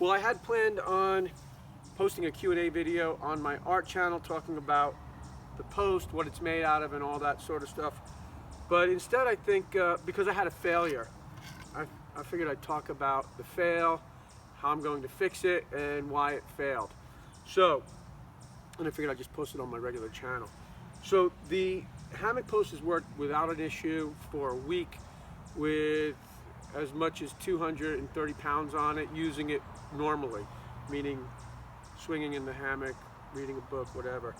Well, I had planned on posting a Q&A video on my art channel talking about the post, what it's made out of, and all that sort of stuff. But instead, I think, because I had a failure, I figured I'd talk about the fail, how I'm going to fix it, and why it failed. So, and I figured I'd just post it on my regular channel. So the hammock post has worked without an issue for a week with as much as 230 pounds on it, using it normally, meaning swinging in the hammock, reading a book, whatever.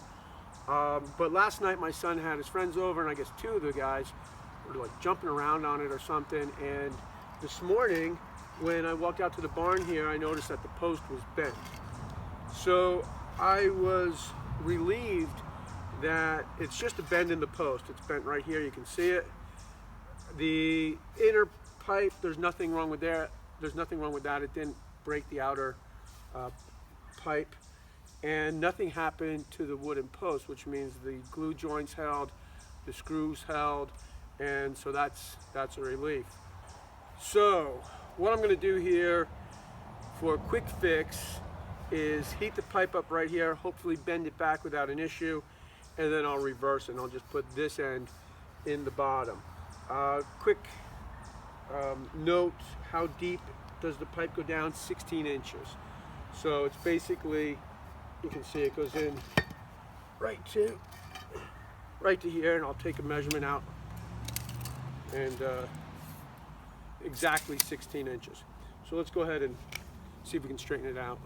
But last night my son had his friends over, and I guess two of the guys were like jumping around on it or something, and this morning when I walked out to the barn here, I noticed that the post was bent. So I was relieved that it's just a bend in the post. It's bent right here, you can see it. The inner pipe, there's nothing wrong with that. There's nothing wrong with that. It didn't break the outer pipe, and nothing happened to the wooden post, which means the glue joints held, the screws held, and so that's a relief. So what I'm going to do here for a quick fix is heat the pipe up right here, hopefully bend it back without an issue, and then I'll reverse it and I'll just put this end in the bottom. Quick note, how deep does the pipe go down? 16 inches. So it's basically, you can see it goes in right to here, and I'll take a measurement out, and exactly 16 inches. So let's go ahead and see if we can straighten it out.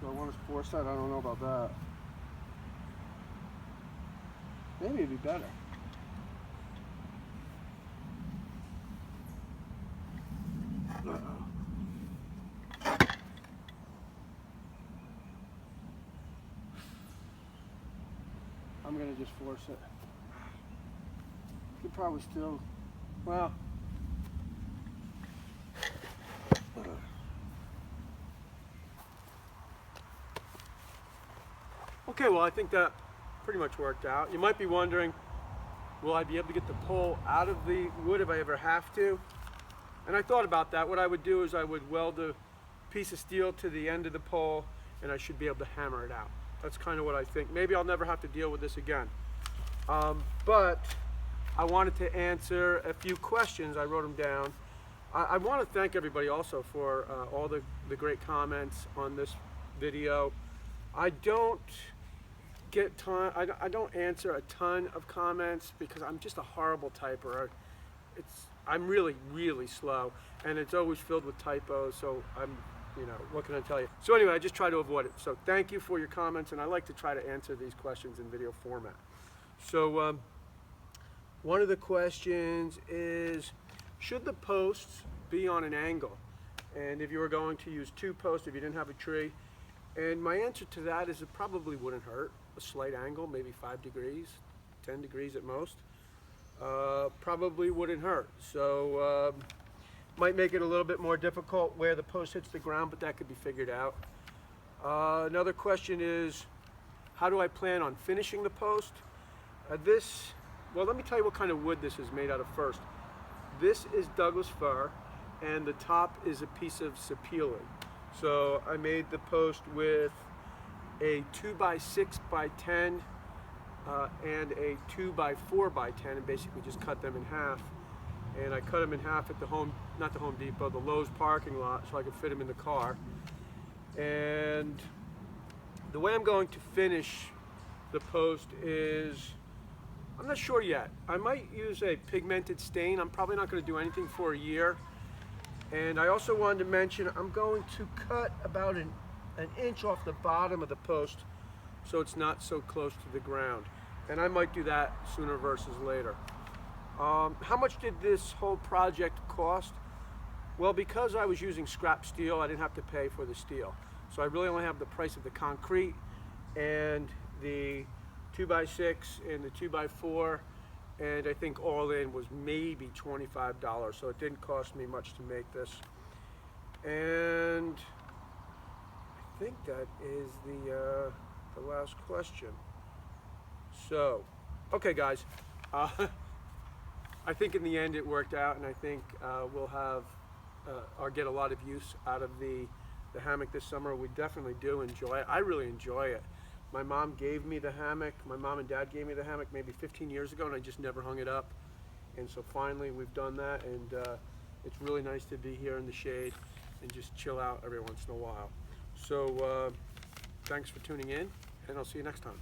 Do I want to force that? I don't know about that. Maybe it'd be better. I'm gonna just force it. Could probably still, well. Okay, well, I think that pretty much worked out. You might be wondering, will I be able to get the pole out of the wood if I ever have to? And I thought about that. What I would do is I would weld a piece of steel to the end of the pole, and I should be able to hammer it out. That's kind of what I think. Maybe I'll never have to deal with this again. But I wanted to answer a few questions. I wrote them down. I want to thank everybody also for all the great comments on this video. I don't get I don't answer a ton of comments because I'm just a horrible typer. I'm really slow, and it's always filled with typos, so what can I tell you? So anyway, I just try to avoid it. So thank you for your comments, and I like to try to answer these questions in video format. So one of the questions is, should the posts be on an angle? And if you were going to use two posts, if you didn't have a tree, and my answer to that is it probably wouldn't hurt. A slight angle, maybe 5 degrees, 10 degrees at most, probably wouldn't hurt. So might make it a little bit more difficult where the post hits the ground, but that could be figured out. Another question is, how do I plan on finishing the post? Well, let me tell you what kind of wood this is made out of first. This is Douglas fir, and the top is a piece of sapele. So I made the post with a 2x6x10 and a 2x4x10, and basically just cut them in half. And I cut them in half at the not the Home Depot, the Lowe's parking lot, so I could fit them in the car. And the way I'm going to finish the post is, I'm not sure yet. I might use a pigmented stain. I'm probably not going to do anything for a year. And I also wanted to mention, I'm going to cut about an inch off the bottom of the post so it's not so close to the ground. And I might do that sooner versus later. How much did this whole project cost? Well, because I was using scrap steel, I didn't have to pay for the steel. So I really only have the price of the concrete and the 2x6 and the 2x4, and I think all in was maybe $25, so it didn't cost me much to make this. And I think that is the last question. So, okay guys, I think in the end it worked out, and I think we'll have or get a lot of use out of the hammock this summer. We definitely do enjoy it. I really enjoy it. My mom gave me the hammock. My mom and dad gave me the hammock maybe 15 years ago, and I just never hung it up. And so finally we've done that, and it's really nice to be here in the shade and just chill out every once in a while. So thanks for tuning in, and I'll see you next time.